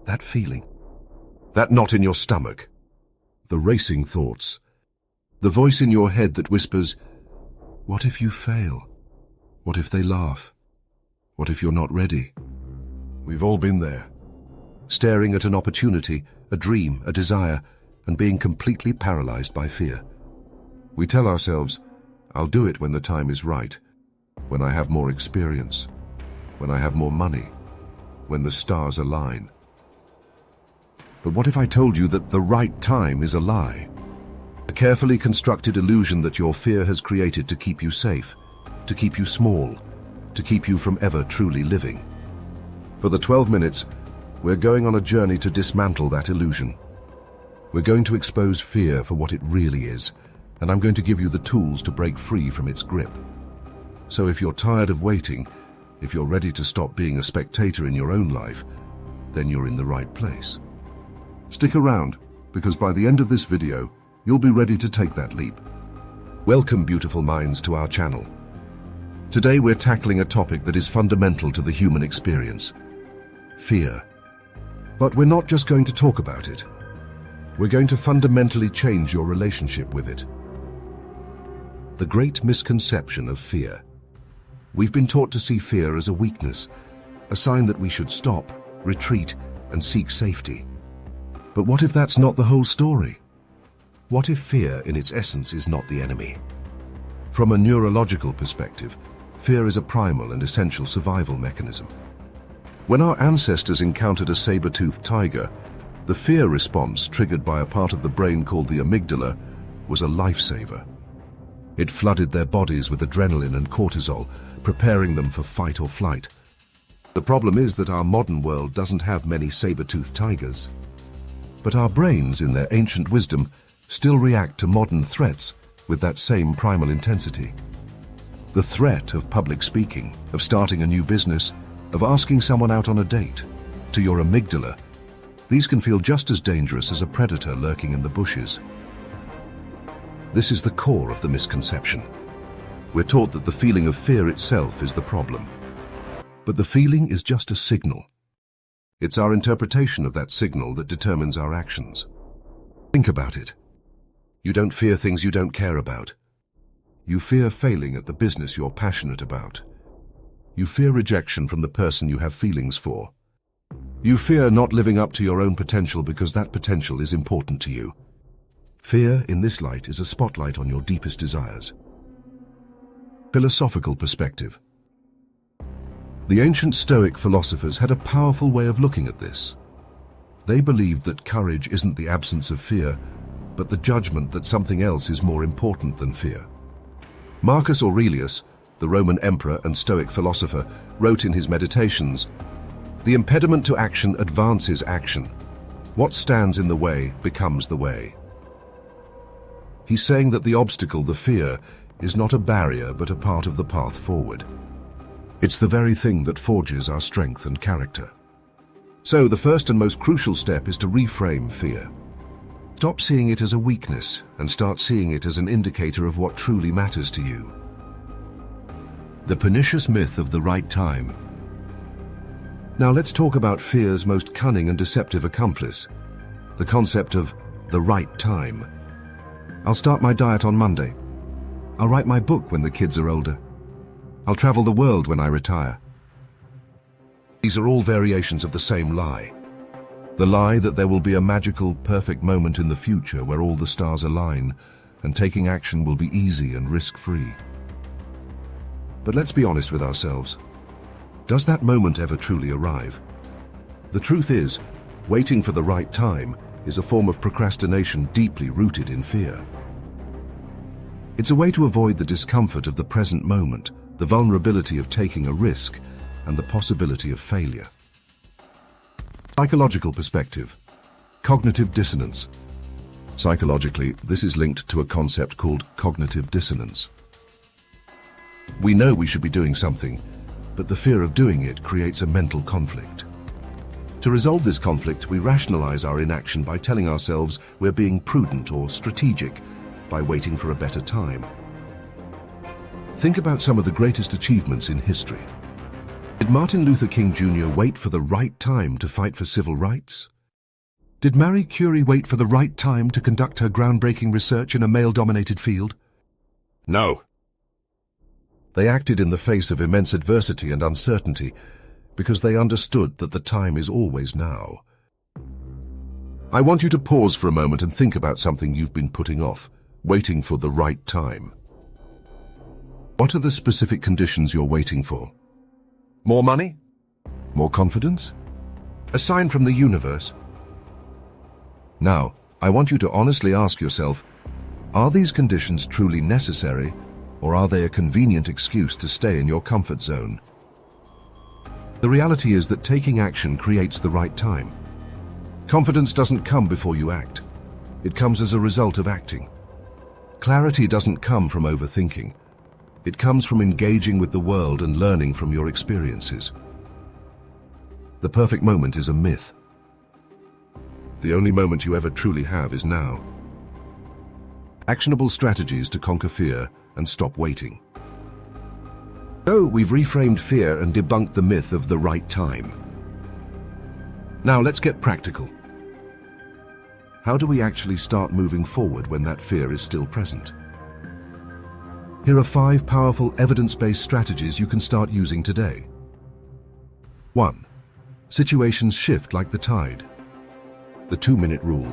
That feeling. That knot in your stomach. The racing thoughts. The voice in your head that whispers, what if you fail? What if they laugh? What if you're not ready? We've all been there. Staring at an opportunity, a dream, a desire, and being completely paralyzed by fear. We tell ourselves, I'll do it when the time is right, when I have more experience, when I have more money, when the stars align. But what if I told you that the right time is a lie? A carefully constructed illusion that your fear has created to keep you safe, to keep you small, to keep you from ever truly living. For the 12 minutes, we're going on a journey to dismantle that illusion. We're going to expose fear for what it really is, and I'm going to give you the tools to break free from its grip. So if you're tired of waiting, if you're ready to stop being a spectator in your own life, then you're in the right place. Stick around, because by the end of this video, you'll be ready to take that leap. Welcome, beautiful minds, to our channel. Today we're tackling a topic that is fundamental to the human experience: fear. But we're not just going to talk about it. We're going to fundamentally change your relationship with it. The great misconception of fear. We've been taught to see fear as a weakness, a sign that we should stop, retreat, and seek safety. But what if that's not the whole story? What if fear in its essence is not the enemy? From a neurological perspective, fear is a primal and essential survival mechanism. When our ancestors encountered a saber-toothed tiger, the fear response triggered by a part of the brain called the amygdala was a lifesaver. It flooded their bodies with adrenaline and cortisol, preparing them for fight or flight. The problem is that our modern world doesn't have many saber-toothed tigers. But our brains, in their ancient wisdom, still react to modern threats with that same primal intensity. The threat of public speaking, of starting a new business, of asking someone out on a date, to your amygdala, these can feel just as dangerous as a predator lurking in the bushes. This is the core of the misconception. We're taught that the feeling of fear itself is the problem. But the feeling is just a signal. It's our interpretation of that signal that determines our actions. Think about it. You don't fear things you don't care about. You fear failing at the business you're passionate about. You fear rejection from the person you have feelings for. You fear not living up to your own potential because that potential is important to you. Fear, in this light, is a spotlight on your deepest desires. Philosophical perspective. The ancient Stoic philosophers had a powerful way of looking at this. They believed that courage isn't the absence of fear, but the judgment that something else is more important than fear. Marcus Aurelius, the Roman emperor and Stoic philosopher, wrote in his Meditations, "The impediment to action advances action. What stands in the way becomes the way." He's saying that the obstacle, the fear, is not a barrier but a part of the path forward. It's the very thing that forges our strength and character. So the first and most crucial step is to reframe fear. Stop seeing it as a weakness and start seeing it as an indicator of what truly matters to you. The pernicious myth of the right time. Now let's talk about fear's most cunning and deceptive accomplice, the concept of the right time. I'll start my diet on Monday. I'll write my book when the kids are older. I'll travel the world when I retire. These are all variations of the same lie. The lie that there will be a magical, perfect moment in the future where all the stars align and taking action will be easy and risk-free. But let's be honest with ourselves. Does that moment ever truly arrive? The truth is, waiting for the right time is a form of procrastination deeply rooted in fear. It's a way to avoid the discomfort of the present moment, the vulnerability of taking a risk, and the possibility of failure. Psychological perspective. Cognitive dissonance. Psychologically, this is linked to a concept called cognitive dissonance. We know we should be doing something, but the fear of doing it creates a mental conflict. To resolve this conflict, we rationalize our inaction by telling ourselves we're being prudent or strategic by waiting for a better time. Think about some of the greatest achievements in history. Did Martin Luther King Jr. wait for the right time to fight for civil rights? Did Marie Curie wait for the right time to conduct her groundbreaking research in a male-dominated field? No. They acted in the face of immense adversity and uncertainty because they understood that the time is always now. I want you to pause for a moment and think about something you've been putting off, waiting for the right time. What are the specific conditions you're waiting for? More money? More confidence? A sign from the universe? Now, I want you to honestly ask yourself, are these conditions truly necessary, or are they a convenient excuse to stay in your comfort zone? The reality is that taking action creates the right time. Confidence doesn't come before you act. It comes as a result of acting. Clarity doesn't come from overthinking. It comes from engaging with the world and learning from your experiences. The perfect moment is a myth. The only moment you ever truly have is now. Actionable strategies to conquer fear and stop waiting. So, we've reframed fear and debunked the myth of the right time. Now let's get practical. How do we actually start moving forward when that fear is still present? Here are 5 powerful evidence-based strategies you can start using today. 1. Situations shift like the tide. The 2-minute rule.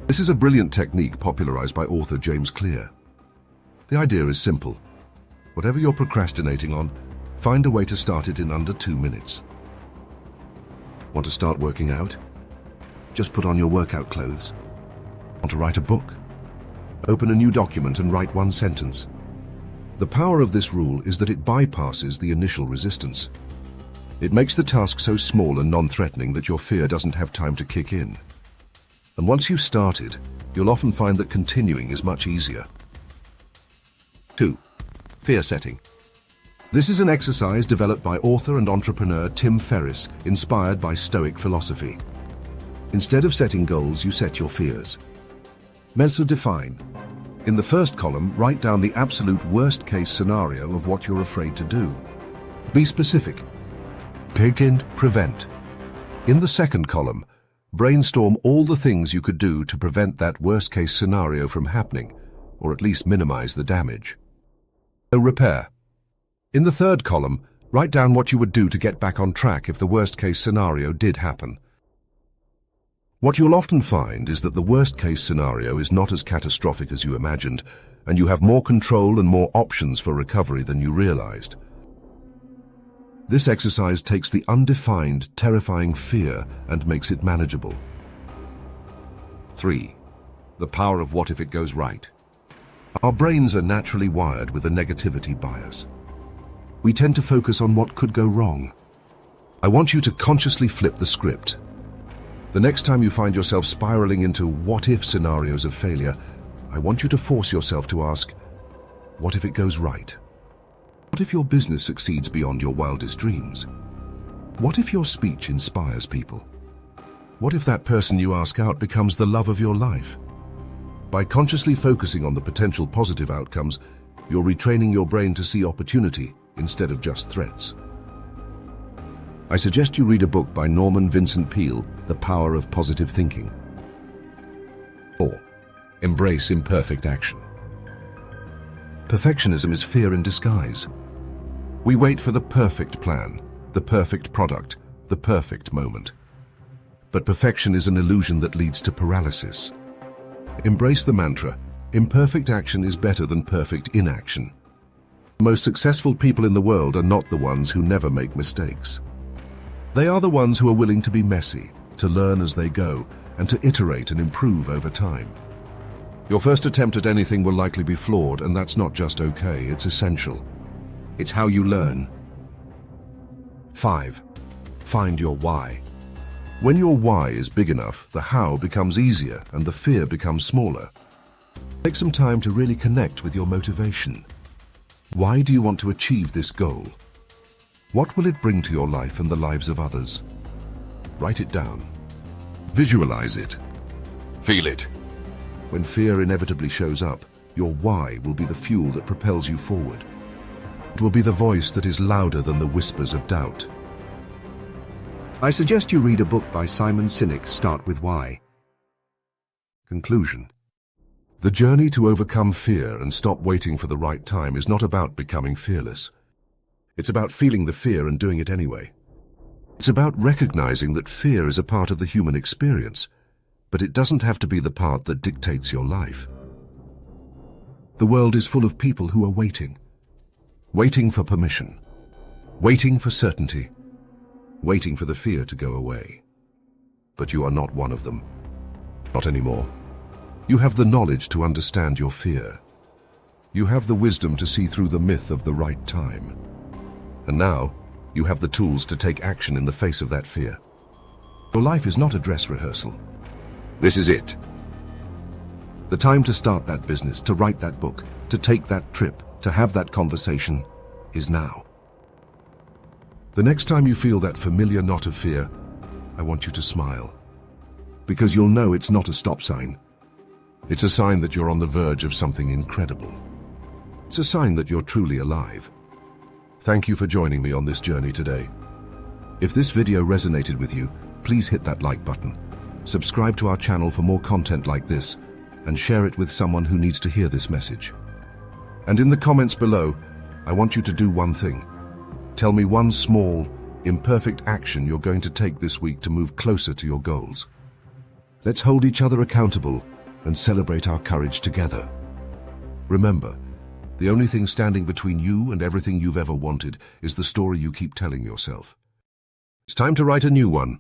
This is a brilliant technique popularized by author James Clear. The idea is simple. Whatever you're procrastinating on, find a way to start it in under 2 minutes. Want to start working out? Just put on your workout clothes. Want to write a book? Open a new document and write 1 sentence. The power of this rule is that it bypasses the initial resistance. It makes the task so small and non-threatening that your fear doesn't have time to kick in. And once you've started, you'll often find that continuing is much easier. 2. Fear setting. This is an exercise developed by author and entrepreneur Tim Ferriss, inspired by Stoic philosophy. Instead of setting goals, you set your fears. Measure, define. In the first column, write down the absolute worst-case scenario of what you're afraid to do. Be specific. Pick and prevent. In the second column, brainstorm all the things you could do to prevent that worst-case scenario from happening, or at least minimize the damage. So repair. In the third column, write down what you would do to get back on track if the worst-case scenario did happen. What you'll often find is that the worst-case scenario is not as catastrophic as you imagined, and you have more control and more options for recovery than you realized. This exercise takes the undefined, terrifying fear and makes it manageable. 3. The power of what if it goes right. Our brains are naturally wired with a negativity bias. We tend to focus on what could go wrong. I want you to consciously flip the script. The next time you find yourself spiraling into what-if scenarios of failure, I want you to force yourself to ask, what if it goes right? What if your business succeeds beyond your wildest dreams? What if your speech inspires people? What if that person you ask out becomes the love of your life? By consciously focusing on the potential positive outcomes, you're retraining your brain to see opportunity instead of just threats. I suggest you read a book by Norman Vincent Peale, The Power of Positive Thinking. 4. Embrace imperfect action. Perfectionism is fear in disguise. We wait for the perfect plan, the perfect product, the perfect moment. But perfection is an illusion that leads to paralysis. Embrace the mantra, imperfect action is better than perfect inaction. The most successful people in the world are not the ones who never make mistakes. They are the ones who are willing to be messy, to learn as they go, and to iterate and improve over time. Your first attempt at anything will likely be flawed, and that's not just okay, it's essential. It's how you learn. 5. Find your why. When your why is big enough, the how becomes easier and the fear becomes smaller. Take some time to really connect with your motivation. Why do you want to achieve this goal? What will it bring to your life and the lives of others? Write it down. Visualize it. Feel it. When fear inevitably shows up, your why will be the fuel that propels you forward. It will be the voice that is louder than the whispers of doubt. I suggest you read a book by Simon Sinek, Start With Why. Conclusion. The journey to overcome fear and stop waiting for the right time is not about becoming fearless. It's about feeling the fear and doing it anyway. It's about recognizing that fear is a part of the human experience, but it doesn't have to be the part that dictates your life. The world is full of people who are waiting. Waiting for permission. Waiting for certainty. Waiting for the fear to go away. But you are not one of them. Not anymore. You have the knowledge to understand your fear. You have the wisdom to see through the myth of the right time. And now, you have the tools to take action in the face of that fear. Your life is not a dress rehearsal. This is it. The time to start that business, to write that book, to take that trip, to have that conversation, is now. The next time you feel that familiar knot of fear, I want you to smile. Because you'll know it's not a stop sign. It's a sign that you're on the verge of something incredible. It's a sign that you're truly alive. Thank you for joining me on this journey today. If this video resonated with you, please hit that like button. Subscribe to our channel for more content like this, and share it with someone who needs to hear this message. And in the comments below, I want you to do one thing. Tell me one small, imperfect action you're going to take this week to move closer to your goals. Let's hold each other accountable and celebrate our courage together. Remember, the only thing standing between you and everything you've ever wanted is the story you keep telling yourself. It's time to write a new one.